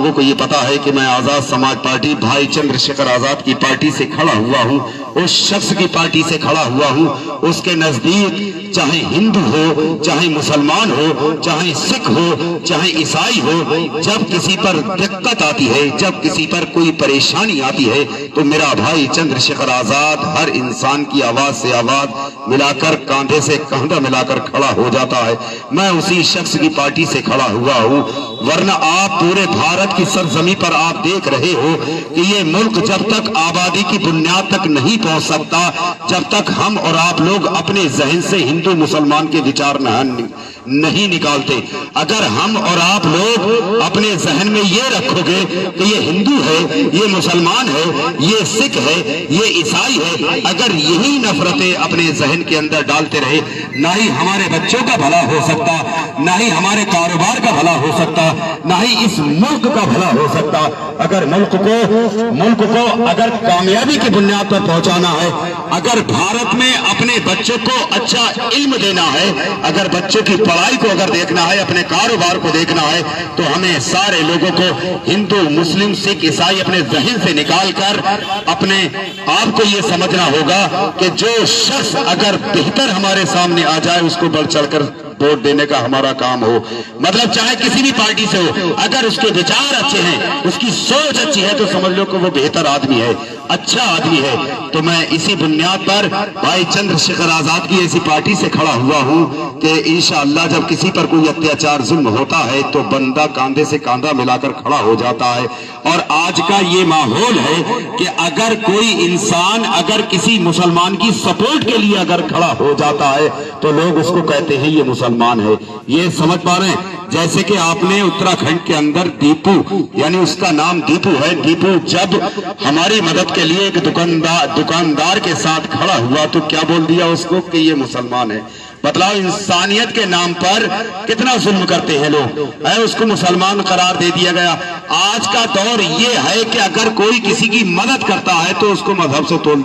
लोगों को ये पता है कि मैं आजाद समाज पार्टी भाई चंद्रशेखर आजाद की पार्टी से खड़ा हुआ हूँ, उस शख्स की पार्टी से खड़ा हुआ हूँ। उसके नजदीक चाहे हिंदू हो, चाहे मुसलमान हो, चाहे सिख हो, चाहे ईसाई हो, जब किसी पर दिक्कत आती है, जब किसी पर कोई परेशानी आती है, तो मेरा भाई चंद्रशेखर आजाद हर इंसान की आवाज से आवाज मिलाकर, कांधे से कांधा मिलाकर खड़ा हो जाता है। मैं उसी शख्स की पार्टी से खड़ा हुआ हूँ। वरना आप पूरे भारत की सरजमी पर आप देख रहे हो कि ये मुल्क जब तक आबादी की बुनियाद तक नहीं पहुंच सकता, जब तक हम और आप लोग अपने जहन से हिंदू मुसलमान के विचार नहीं निकालते। अगर हम और आप लोग अपने जहन में ये रखोगे कि ये हिंदू है, ये मुसलमान है, ये सिख है, ये ईसाई है, अगर यही नफरतें अपने जहन के अंदर डालते रहे, ना ही हमारे बच्चों का भला हो सकता, ना ही हमारे कारोबार का भला हो सकता, ना ही इस मुल्क का भला हो सकता। अगर मुल्क को अगर कामयाबी की बुनियाद पर पहुंचाना है, अगर भारत में अपने बच्चों को अच्छा इल्म देना है, अगर बच्चों की पढ़ाई को अगर देखना है, अपने कारोबार को देखना है, तो हमें सारे लोगों को हिंदू मुस्लिम सिख ईसाई अपने जहन से निकाल कर अपने आप को ये समझना होगा कि जो शख्स अगर बेहतर हमारे सामने आ जाए, उसको बढ़ चढ़कर वोट देने का हमारा काम हो। मतलब चाहे किसी भी पार्टी से हो, अगर उसके विचार अच्छे हैं, उसकी सोच अच्छी है, तो समझ लो कि वो बेहतर आदमी है, अच्छा आदमी है। तो मैं इसी बुनियाद पर भाई चंद्रशेखर आजाद की ऐसी पार्टी से खड़ा हुआ हूं कि इंशाअल्लाह जब किसी पर कोई अत्याचार जुल्म होता है तो बंदा कांधे से कांधा मिलाकर खड़ा हो जाता है। और आज का ये माहौल है कि अगर कोई इंसान अगर किसी मुसलमान की सपोर्ट के लिए अगर खड़ा हो जाता है तो लोग उसको कहते हैं ये मुसलमान है। ये समझ पा रहे हैं? जैसे कि आपने उत्तराखंड के अंदर दीपू, यानी उसका नाम दीपू है, दीपू जब हमारी मदद के लिए एक दुकानदार के साथ खड़ा हुआ तो क्या बोल दिया उसको कि ये मुसलमान है। बतलाओ, इंसानियत के नाम पर कितना जुल्म करते हैं लोग, है उसको मुसलमान करार दे दिया गया। आज का दौर ये है कि अगर कोई किसी की मदद करता है तो उसको मजहब से तोड़